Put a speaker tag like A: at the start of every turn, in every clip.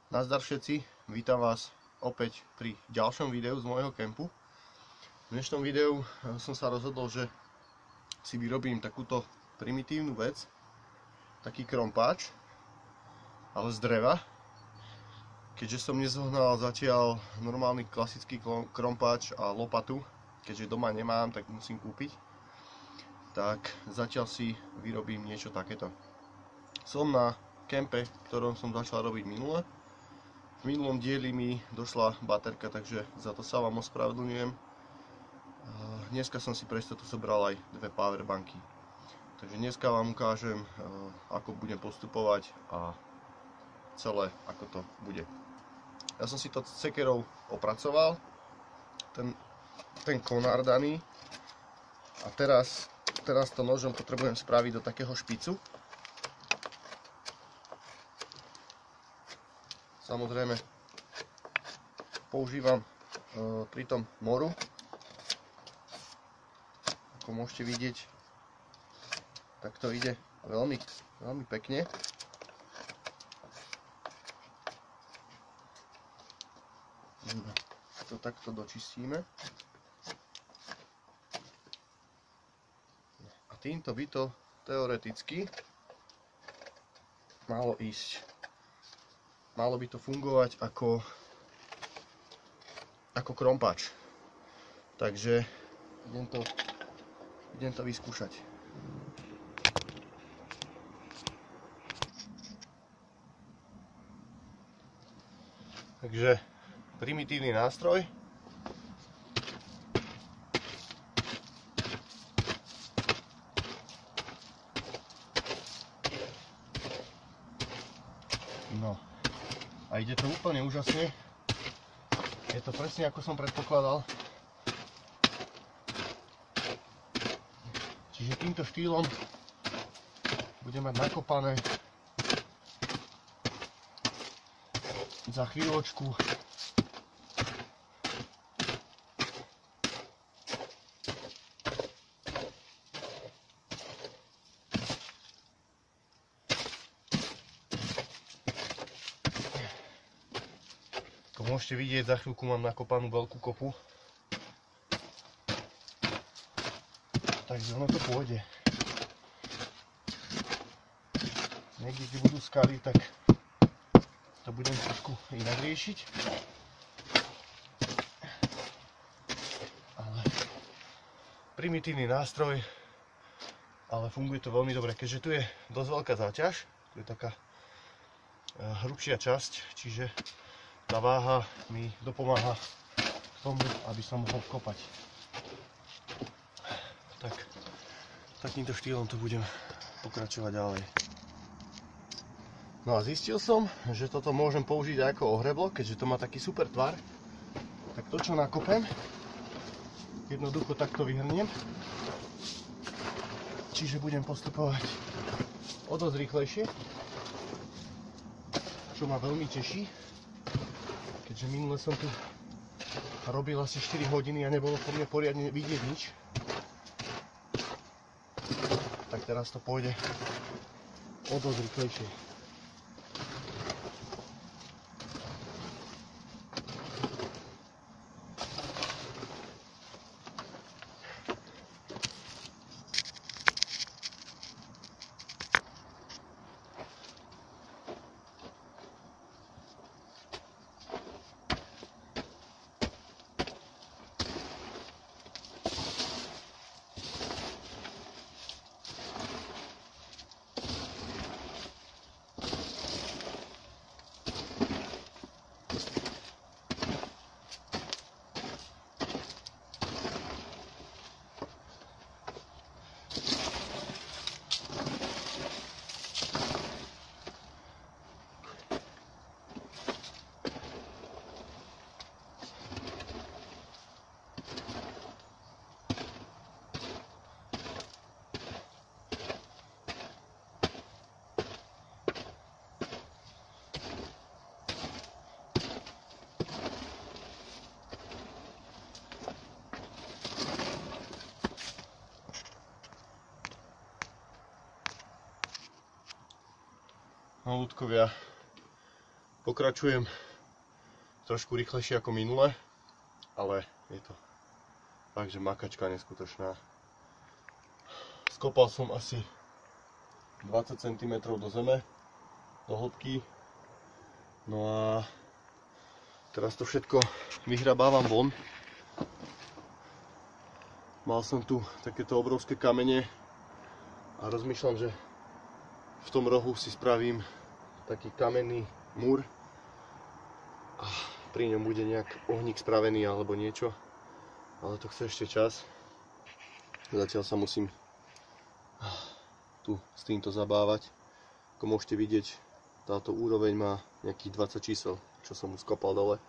A: Nazdar všetci, vítam vás opäť pri ďalšom videu z môjho kempu. V dnešnom videu som sa rozhodol, že si vyrobím takúto primitívnu vec, taký krompáč, ale z dreva. Keďže som nezohnal zatiaľ normálny klasický krompáč a lopatu, keďže doma nemám, tak musím kúpiť, tak zatiaľ si vyrobím niečo takéto. Som na kempe, v ktorom som začal robiť minule. V minulom dieli mi došla baterka, takže za to sa vám ospravedlňujem. Dneska som si pre istotu zobral aj dve powerbanky. Takže dneska vám ukážem, ako budem postupovať a celé, ako to bude. Ja som si to sekerou opracoval, ten konár daný. A teraz to nožom potrebujem spraviť do takého špicu. Samozrejme používam pritom moru, ako môžete vidieť, tak to ide veľmi, veľmi pekne. To takto dočistíme a týmto by to teoreticky malo ísť. Malo by to fungovať ako krompáč. Takže idem to vyskúšať. Takže primitívny nástroj. No. A ide to úplne úžasne. Je to presne ako som predpokladal. Čiže týmto štýlom budem mať nakopané za chvíľočku môžete vidieť, za chvíľku mám nakopanú veľkú kopu. Takže ono to pôjde. Niekde, kde budú skaly, tak to budem trošku inak riešiť. Ale primitívny nástroj, ale funguje to veľmi dobre. Keďže tu je dosť veľká záťaž, tu je taká hrubšia časť, čiže tá váha mi dopomáha k tomu, aby som mohol kopať. Tak, takýmto štýlom to budem pokračovať ďalej. No a zistil som, že toto môžem použiť aj ako ohreblo, keďže to má taký super tvar. Tak to, čo nakopem, jednoducho takto vyhrniem. Čiže budem postupovať o dosť rýchlejšie, čo ma veľmi teší. Keďže minule som tu robil asi 4 hodiny a nebolo po mne poriadne vidieť nič, tak teraz to pôjde o dosť rýchlejšie. No ľudkovia, Pokračujem trošku rýchlejšie ako minule, ale je to fakt, že makačka neskutočná. Skopal som asi 20 cm do zeme, do hĺbky. No a teraz to všetko vyhrabávam von. Mal som tu takéto obrovské kamene a rozmýšľam, že v tom rohu si spravím taký kamenný múr a pri ňom bude nejak ohník spravený alebo niečo, ale to chce ešte čas. Zatiaľ sa musím tu s týmto zabávať. Ako môžete vidieť, táto úroveň má nejakých 20 čísel, čo som už skopal dole,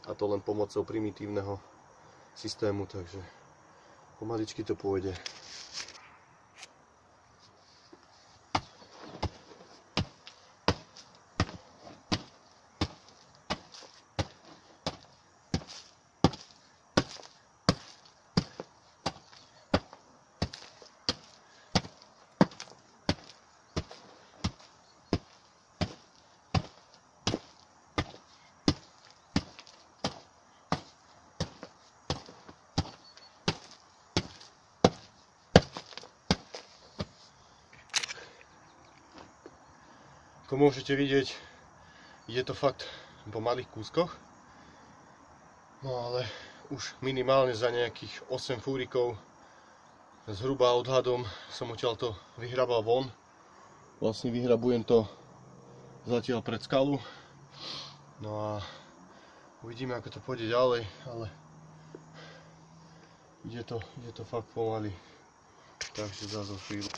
A: a to len pomocou primitívneho systému, takže pomaličky to pôjde. Ako môžete vidieť, ide to fakt po malých kúskoch. No ale už minimálne za nejakých 8 fúrikov, zhruba odhadom, som odtiaľto vyhrabal von. Vlastne vyhrabujem to zatiaľ pred skalu. No a uvidíme, ako to pôjde ďalej, ale ide to fakt pomaly. Takže za chvíľu.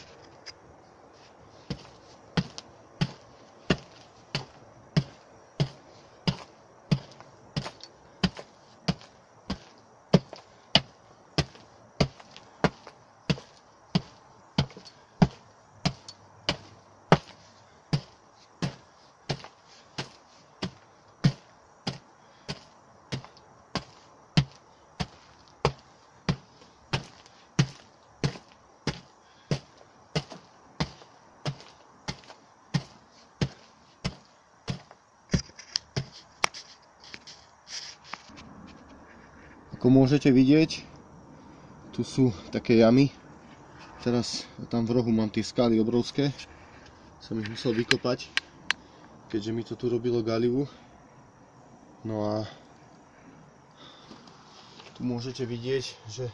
A: Ako môžete vidieť, tu sú také jamy. Teraz tam v rohu mám tie skaly obrovské. Som ich musel vykopať, keďže mi to tu robilo galivu. No a tu môžete vidieť, že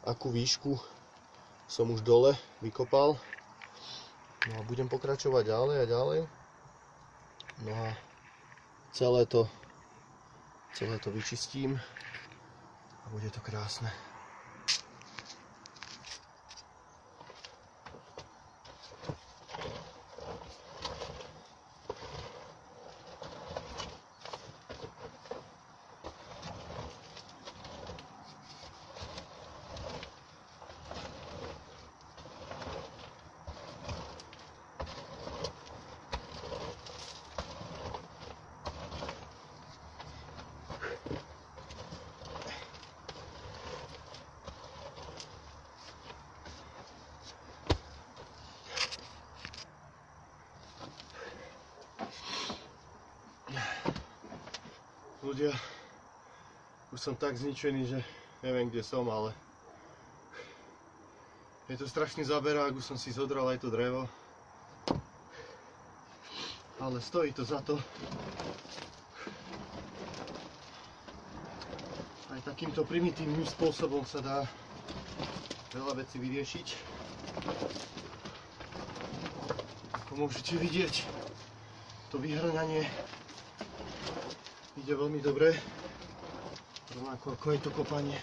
A: akú výšku som už dole vykopal. No a budem pokračovať ďalej a ďalej. No a celé to vyčistím. A bude to krásne. Ľudia, už som tak zničený, že neviem, kde som, ale je to strašný zaberák, už som si zodral aj to drevo, ale stojí to za to. Aj takýmto primitívnym spôsobom sa dá veľa vecí vyriešiť. Ako môžete vidieť, to vyhrňanie ide veľmi dobre, rovnako ako je to kopanie.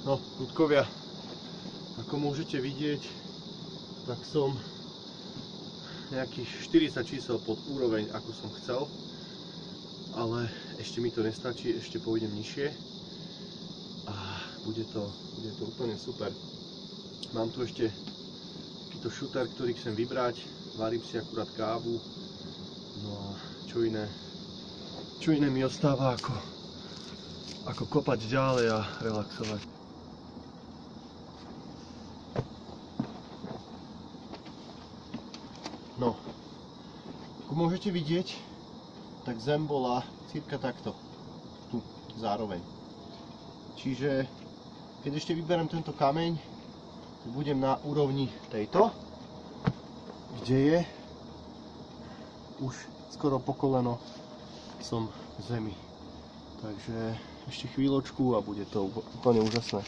A: No, ľudkovia, ako môžete vidieť, tak som nejakých 40 čísel pod úroveň, ako som chcel, ale ešte mi to nestačí, ešte pôjdem nižšie a bude to úplne super. Mám tu ešte takýto šuter, ktorý chcem vybrať, varím si akurát kávu, no a čo iné mi ostáva ako kopať ďalej a relaxovať. No, ako môžete vidieť, tak zem bola cirka takto, tu, zároveň. Čiže, keď ešte vyberiem tento kameň, budem na úrovni tejto, kde je už skoro po koleno som v zemi. Takže ešte chvíľočku a bude to úplne úžasné.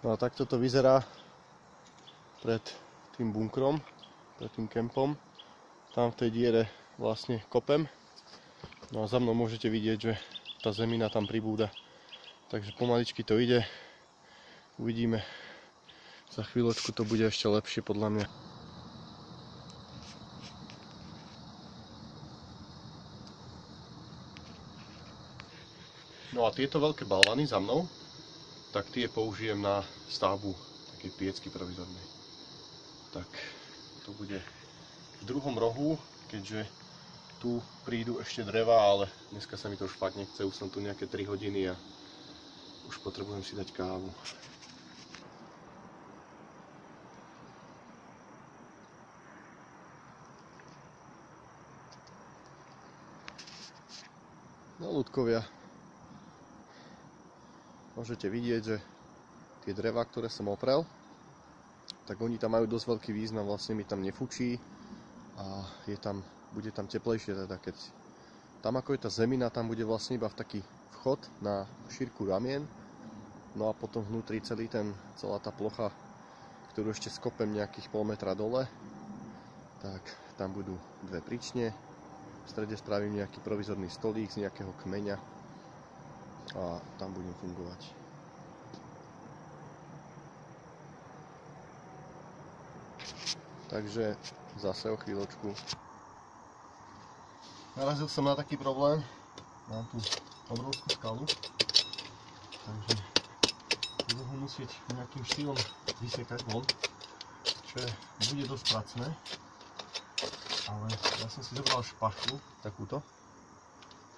A: No a takto to vyzerá pred tým bunkrom, pred tým kempom. Tam v tej diere vlastne kopem. No a za mnou môžete vidieť, že tá zemina tam pribúda. Takže pomaličky to ide. Uvidíme. Za chvíľočku to bude ešte lepšie podľa mňa. No a tieto veľké balvany za mnou, tak tie použijem na stavbu takej piecky provizornej. Tak to bude v druhom rohu, keďže tu prídu ešte dreva, ale dneska sa mi to už fakt nechce, už som tu nejaké 3 hodiny a už potrebujem si dať kávu. No ľudkovia, môžete vidieť, že tie drevá, ktoré som oprel, tak oni tam majú dosť veľký význam, vlastne mi tam nefučí a bude tam teplejšie, teda keď tam ako je tá zemina, tam bude vlastne iba taký vchod na šírku ramien, no a potom vnútri celá tá plocha, ktorú ešte skopem nejakých pol metra dole, tak tam budú 2 prične, v strede spravím nejaký provizorný stolík z nejakého kmeňa a tam budem fungovať. Takže zase o chvíľočku. Narazil som na taký problém. Mám tu obrovskú skalu, takže budem ho musieť nejakým štýlom vysekať von, čo bude dosť pracné. Ale ja som si zobral špachtlu, takúto,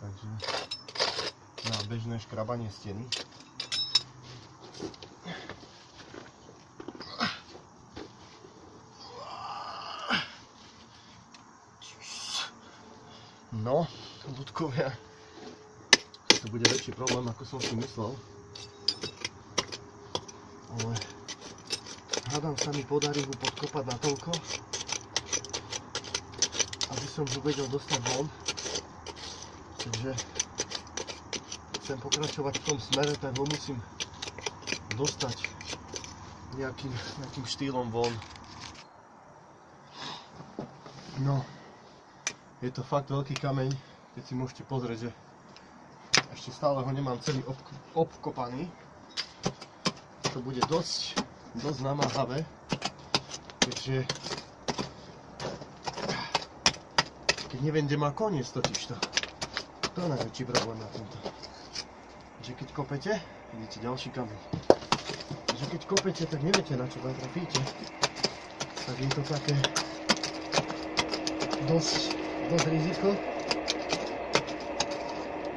A: takže na bežné škrabanie steny. No, ľudkovia, to bude väčší problém, ako som si myslel. Ale hádam sa mi podarí ho podkopať natoľko, aby som ho vedel dostať von. Takže chcem pokračovať v tom smere, tak ho musím dostať nejakým štýlom von. No, je to fakt veľký kameň, keď si môžete pozrieť, že ešte stále ho nemám celý obkopaný. To bude dosť namáhavé, keďže keď neviem, kde má koniec totižto. To je najväčší problém na tomto. Že keď kopete, vidíte ďalší kameň. Že keď kopete, tak neviete, na čo tam trafíte. Tak je to také dosť riziko.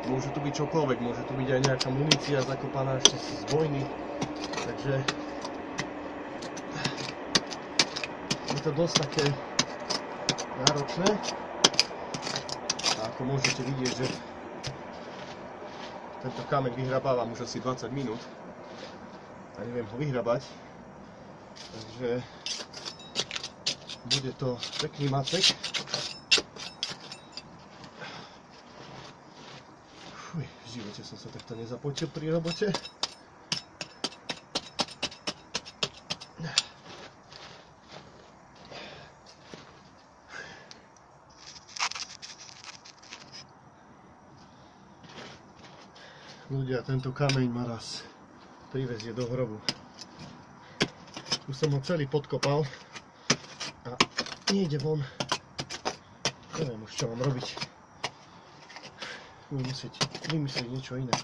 A: Môže tu byť čokoľvek, môže tu byť aj nejaká munícia zakopaná ešte z vojny. Takže je to dosť také náročné. Ako môžete vidieť, že tento kameň vyhrabávam už asi 20 minút a neviem ho vyhrabať, takže bude to pekný macek. Fuj, v živote som sa takto nezapočil pri robote. Ľudia, tento kameň ma raz privezie do hrobu. Už som ho celý podkopal a nejde von. Neviem už, čo mám robiť. Budem musieť vymyslieť niečo iné.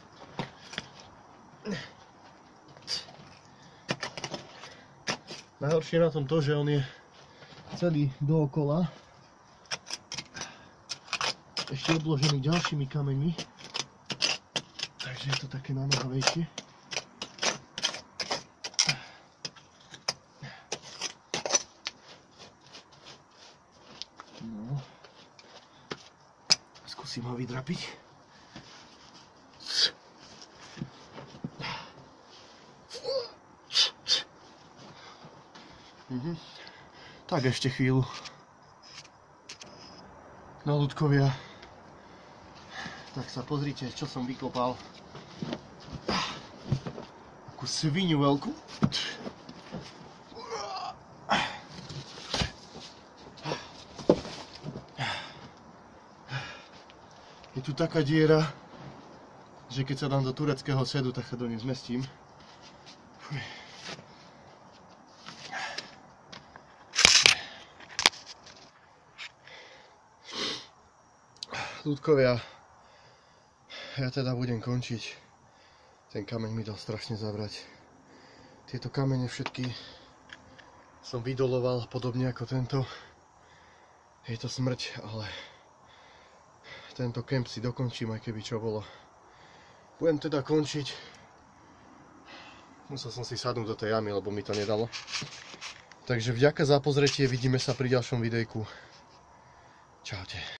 A: Najhoršie je na tom to, že on je celý dookola ešte obložený ďalšími kameňmi, takže je to také namáhavejšie. No. Skúsim ho vydrapiť. Tak ešte chvíľu. No ľudkovia, tak sa pozrite, čo som vykopal. Akú svinu veľkú. Je tu taká diera, že keď sa dám do tureckého sedu, tak sa do nej zmestím. Fuj. Ľudkovia, ja teda budem končiť. Ten kameň mi dal strašne zabrať. Tieto kamene všetky som vydoloval podobne ako tento. Je to smrť, ale tento kemp si dokončím, aj keby čo bolo. Budem teda končiť. Musel som si sadnúť do tej jamy, lebo mi to nedalo. Takže vďaka za pozretie, vidíme sa pri ďalšom videjku. Čaute.